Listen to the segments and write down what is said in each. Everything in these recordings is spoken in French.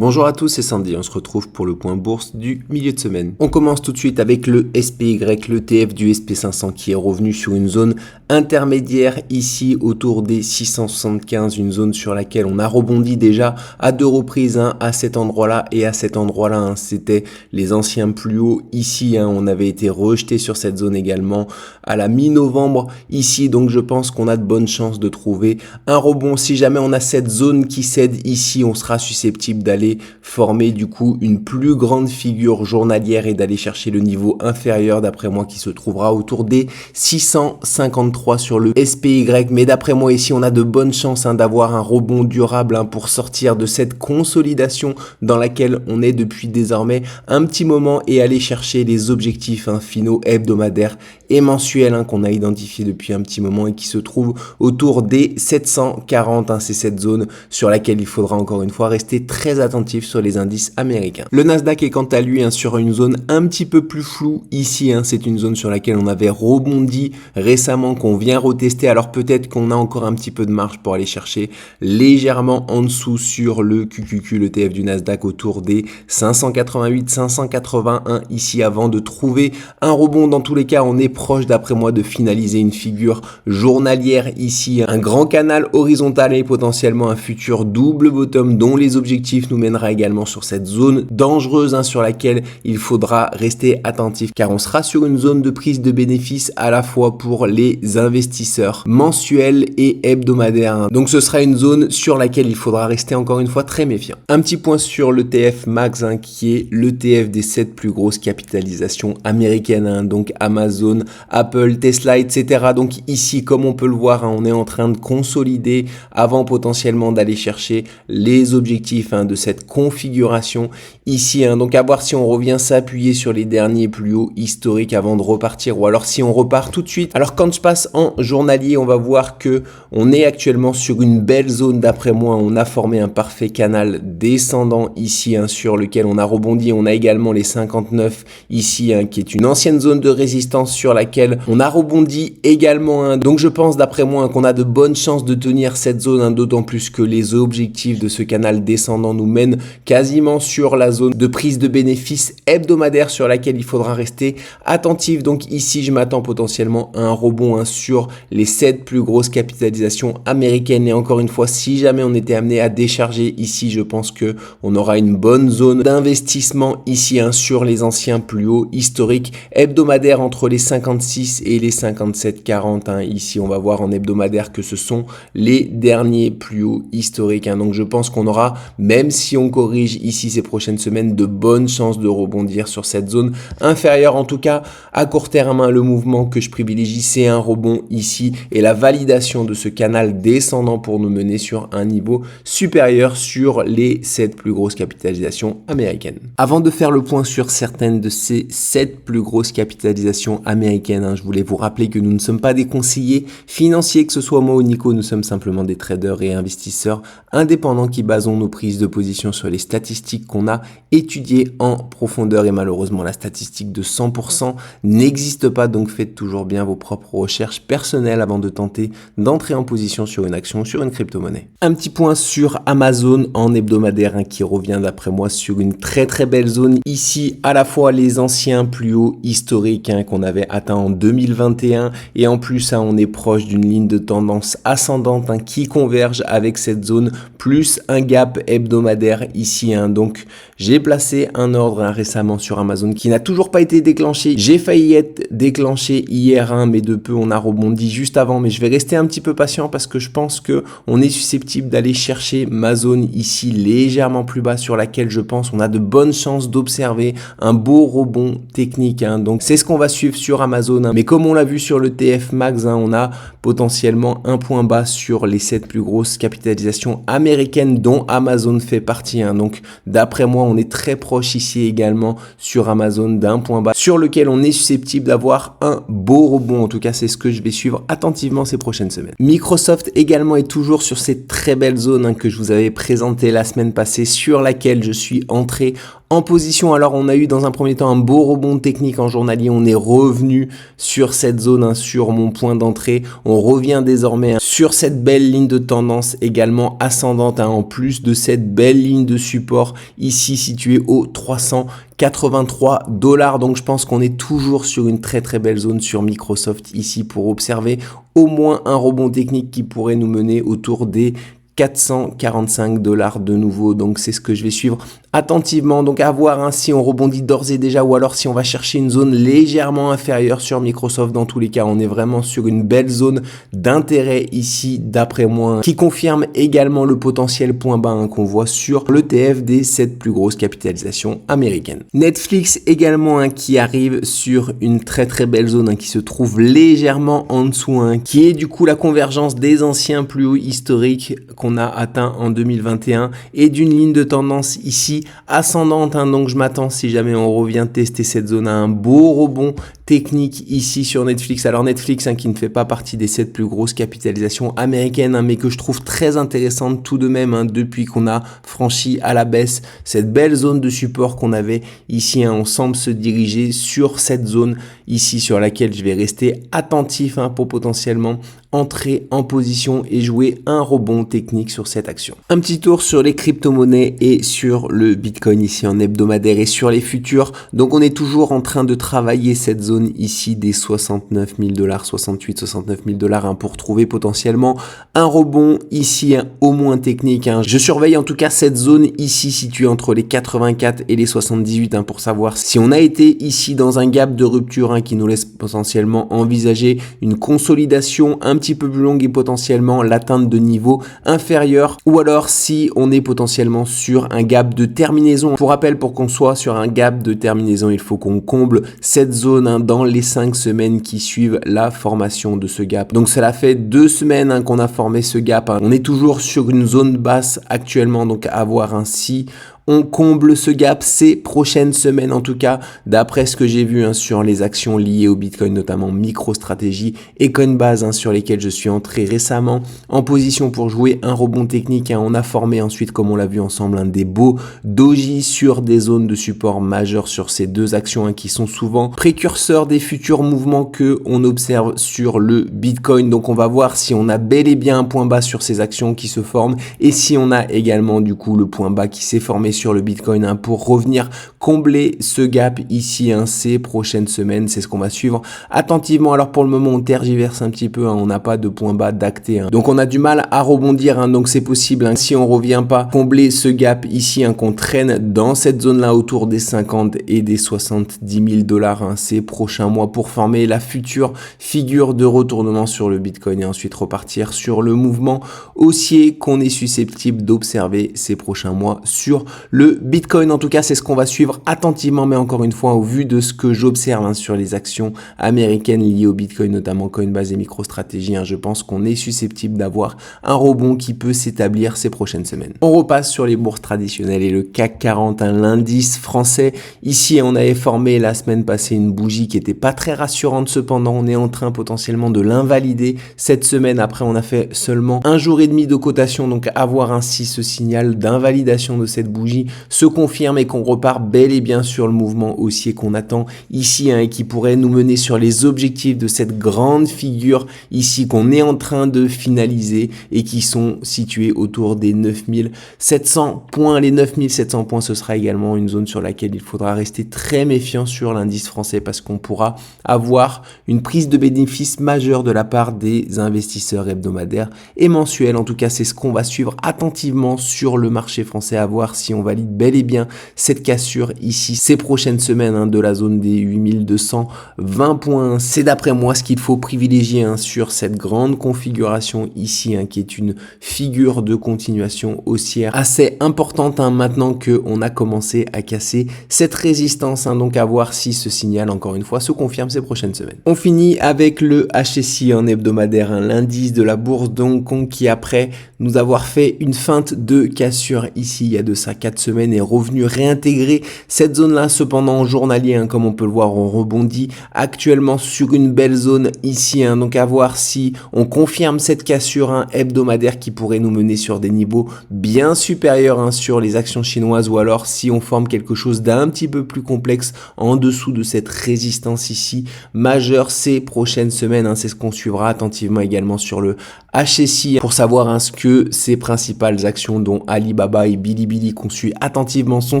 Bonjour à tous, c'est Sandy, on se retrouve pour le point bourse du milieu de semaine. On commence tout de suite avec le SPY, l'ETF du SP500 qui est revenu sur une zone intermédiaire ici autour des 675, une zone sur laquelle on a rebondi déjà à deux reprises à cet endroit-là et à cet endroit-là. C'était les anciens plus hauts ici, on avait été rejeté sur cette zone également à la mi-novembre ici, donc je pense qu'on a de bonnes chances de trouver un rebond. Si jamais on a cette zone qui cède ici, on sera susceptible d'aller former du coup une plus grande figure journalière et d'aller chercher le niveau inférieur d'après moi qui se trouvera autour des 653 sur le SPY, mais d'après moi ici on a de bonnes chances d'avoir un rebond durable pour sortir de cette consolidation dans laquelle on est depuis désormais un petit moment et aller chercher les objectifs finaux hebdomadaires et mensuels qu'on a identifié depuis un petit moment et qui se trouvent autour des 740. C'est cette zone sur laquelle il faudra encore une fois rester très attentif sur les indices américains. Le Nasdaq est quant à lui sur une zone un petit peu plus floue ici. C'est une zone sur laquelle on avait rebondi récemment, qu'on vient retester. Alors peut-être qu'on a encore un petit peu de marge pour aller chercher légèrement en dessous sur le QQQ, le TF du Nasdaq, autour des 588, 581 ici avant de trouver un rebond. Dans tous les cas, on est proche d'après moi de finaliser une figure journalière ici, un grand canal horizontal et potentiellement un futur double bottom dont les objectifs nous mènera également sur cette zone dangereuse sur laquelle il faudra rester attentif car on sera sur une zone de prise de bénéfices à la fois pour les investisseurs mensuels et hebdomadaires. Donc ce sera une zone sur laquelle il faudra rester encore une fois très méfiant. Un petit point sur l'ETF Max qui est l'ETF des 7 plus grosses capitalisations américaines, donc Amazon, Apple, Tesla, etc. Donc ici, comme on peut le voir, on est en train de consolider avant potentiellement d'aller chercher les objectifs de cette configuration ici. Donc à voir si on revient s'appuyer sur les derniers plus hauts historiques avant de repartir ou alors si on repart tout de suite. Alors quand je passe en journalier, on va voir que on est actuellement sur une belle zone. D'après moi, on a formé un parfait canal descendant ici sur lequel on a rebondi. On a également les 59 ici qui est une ancienne zone de résistance sur laquelle on a rebondi également. Donc je pense d'après moi qu'on a de bonnes chances de tenir cette zone, d'autant plus que les objectifs de ce canal descendant nous mènent quasiment sur la zone de prise de bénéfices hebdomadaire sur laquelle il faudra rester attentif. Donc ici, je m'attends potentiellement à un rebond sur les 7 plus grosses capitalisations américaines. Et encore une fois, si jamais on était amené à décharger ici, je pense que on aura une bonne zone d'investissement ici sur les anciens plus hauts historiques hebdomadaires entre les 56 et les 57,40. Ici, on va voir en hebdomadaire que ce sont les derniers plus hauts historiques. Donc je pense qu'on aura, même si on corrige ici ces prochaines semaines, de bonnes chances de rebondir sur cette zone inférieure. En tout cas, à court terme, le mouvement que je privilégie, c'est un rebond ici et la validation de ce canal descendant pour nous mener sur un niveau supérieur sur les 7 plus grosses capitalisations américaines. Avant de faire le point sur certaines de ces 7 plus grosses capitalisations américaines, je voulais vous rappeler que nous ne sommes pas des conseillers financiers, que ce soit moi ou Nico, nous sommes simplement des traders et investisseurs indépendants qui basons nos prises de position sur les statistiques qu'on a étudiées en profondeur et malheureusement la statistique de 100% n'existe pas, donc faites toujours bien vos propres recherches personnelles avant de tenter d'entrer en position sur une action ou sur une crypto-monnaie. Un petit point sur Amazon en hebdomadaire qui revient d'après moi sur une très très belle zone ici, à la fois les anciens plus hauts historiques qu'on avait atteint en 2021 et en plus on est proche d'une ligne de tendance ascendante qui converge avec cette zone plus un gap hebdomadaire ici. Donc j'ai placé un ordre récemment sur Amazon qui n'a toujours pas été déclenché. J'ai failli être déclenché hier, mais de peu on a rebondi juste avant, mais je vais rester un petit peu patient parce que je pense que on est susceptible d'aller chercher ma zone ici légèrement plus bas sur laquelle je pense on a de bonnes chances d'observer un beau rebond technique. Donc c'est ce qu'on va suivre sur Amazon, mais comme on l'a vu sur le TF Max, on a potentiellement un point bas sur les 7 plus grosses capitalisations américaines dont Amazon fait partie. Donc d'après moi, on est très proche ici également sur Amazon d'un point bas sur lequel on est susceptible d'avoir un beau rebond. En tout cas, c'est ce que je vais suivre attentivement ces prochaines semaines. Microsoft également est toujours sur cette très belle zone que je vous avais présentée la semaine passée, sur laquelle je suis entré en position. Alors on a eu dans un premier temps un beau rebond technique en journalier, on est revenu sur cette zone, sur mon point d'entrée, on revient désormais sur cette belle ligne de tendance également ascendante, en plus de cette belle ligne de support ici située au 383 $. Donc je pense qu'on est toujours sur une très très belle zone sur Microsoft ici pour observer au moins un rebond technique qui pourrait nous mener autour des 445 $ de nouveau. Donc c'est ce que je vais suivre attentivement. Donc à voir si on rebondit d'ores et déjà ou alors si on va chercher une zone légèrement inférieure sur Microsoft. Dans tous les cas, on est vraiment sur une belle zone d'intérêt ici d'après moi, qui confirme également le potentiel point bas qu'on voit sur l'ETF des 7 plus grosses capitalisations américaines. Netflix également qui arrive sur une très très belle zone qui se trouve légèrement en dessous, qui est du coup la convergence des anciens plus hauts historiques qu'on a atteint en 2021 et d'une ligne de tendance ici ascendante. Donc je m'attends, si jamais on revient tester cette zone, à un beau rebond technique ici sur Netflix. Alors Netflix qui ne fait pas partie des 7 plus grosses capitalisations américaines, mais que je trouve très intéressante tout de même depuis qu'on a franchi à la baisse cette belle zone de support qu'on avait ici. On semble se diriger sur cette zone ici sur laquelle je vais rester attentif pour potentiellement entrer en position et jouer un rebond technique sur cette action. Un petit tour sur les crypto-monnaies et sur le Bitcoin ici en hebdomadaire et sur les futurs. Donc on est toujours en train de travailler cette zone ici des 69 000 $, 68, 69 000 $ pour trouver potentiellement un rebond ici au moins technique. Je surveille en tout cas cette zone ici située entre les 84 et les 78 pour savoir si on a été ici dans un gap de rupture qui nous laisse potentiellement envisager une consolidation un petit peu plus longue et potentiellement l'atteinte de niveaux inférieurs, ou alors si on est potentiellement sur un gap de terminaison. Pour rappel, pour qu'on soit sur un gap de terminaison, il faut qu'on comble cette zone dans les 5 semaines qui suivent la formation de ce gap. Donc cela fait 2 semaines qu'on a formé ce gap. On est toujours sur une zone basse actuellement, donc à voir si on comble ce gap ces prochaines semaines, en tout cas d'après ce que j'ai vu sur les actions liées au Bitcoin, notamment MicroStrategy et Coinbase sur lesquelles je suis entré récemment en position pour jouer un rebond technique. On a formé ensuite, comme on l'a vu ensemble, des beaux doji sur des zones de support majeures sur ces deux actions qui sont souvent précurseurs des futurs mouvements que on observe sur le Bitcoin. Donc on va voir si on a bel et bien un point bas sur ces actions qui se forment et si on a également du coup le point bas qui s'est formé sur le Bitcoin pour revenir combler ce gap ici ces prochaines semaines. C'est ce qu'on va suivre attentivement. Alors pour le moment on tergiverse un petit peu, on n'a pas de point bas d'acté, donc on a du mal à rebondir, donc c'est possible si on revient pas combler ce gap ici qu'on traîne dans cette zone là autour des 50 et des 70 000 $ ces prochains mois pour former la future figure de retournement sur le Bitcoin et ensuite repartir sur le mouvement haussier qu'on est susceptible d'observer ces prochains mois sur le Bitcoin. En tout cas, c'est ce qu'on va suivre attentivement, mais encore une fois, au vu de ce que j'observe sur les actions américaines liées au Bitcoin, notamment Coinbase et MicroStrategy, je pense qu'on est susceptible d'avoir un rebond qui peut s'établir ces prochaines semaines. On repasse sur les bourses traditionnelles et le CAC 40, l'indice français. Ici, on avait formé la semaine passée une bougie qui était pas très rassurante. Cependant, on est en train potentiellement de l'invalider cette semaine. Après, on a fait seulement un jour et demi de cotation, donc à voir ainsi ce signal d'invalidation de cette bougie se confirme et qu'on repart bel et bien sur le mouvement haussier qu'on attend ici et qui pourrait nous mener sur les objectifs de cette grande figure ici qu'on est en train de finaliser et qui sont situés autour des 9700 points. Les 9700 points, ce sera également une zone sur laquelle il faudra rester très méfiant sur l'indice français parce qu'on pourra avoir une prise de bénéfice majeure de la part des investisseurs hebdomadaires et mensuels. En tout cas, c'est ce qu'on va suivre attentivement sur le marché français, à voir si on valide bel et bien cette cassure ici ces prochaines semaines de la zone des 8220 points. C'est d'après moi ce qu'il faut privilégier sur cette grande configuration ici qui est une figure de continuation haussière assez importante maintenant que on a commencé à casser cette résistance. Donc à voir si ce signal encore une fois se confirme ces prochaines semaines. On finit avec le HSI en hebdomadaire, l'indice de la bourse d'Hong Kong qui après nous avoir fait une feinte de cassure ici il y a de ça 4 semaines et revenu réintégrer cette zone là. Cependant en journalier, hein, comme on peut le voir, on rebondit actuellement sur une belle zone ici, hein, donc à voir si on confirme cette cassure, hein, hebdomadaire qui pourrait nous mener sur des niveaux bien supérieurs, hein, sur les actions chinoises, ou alors si on forme quelque chose d'un petit peu plus complexe en dessous de cette résistance ici majeure ces prochaines semaines, hein. C'est ce qu'on suivra attentivement également sur le HSI pour savoir, hein, ce que ces principales actions dont Alibaba et Bilibili qu'on suit attentivement sont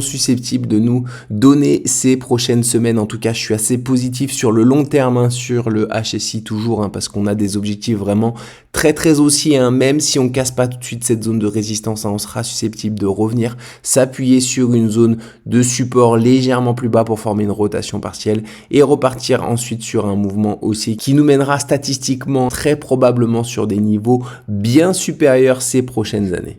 susceptibles de nous donner ces prochaines semaines. En tout cas, je suis assez positif sur le long terme, hein, sur le HSI toujours, hein, parce qu'on a des objectifs vraiment très haussiers, hein. Même si on casse pas tout de suite cette zone de résistance, hein, on sera susceptible de revenir s'appuyer sur une zone de support légèrement plus bas pour former une rotation partielle et repartir ensuite sur un mouvement haussier qui nous mènera statistiquement très probablement sur des niveaux bien supérieurs ces prochaines années.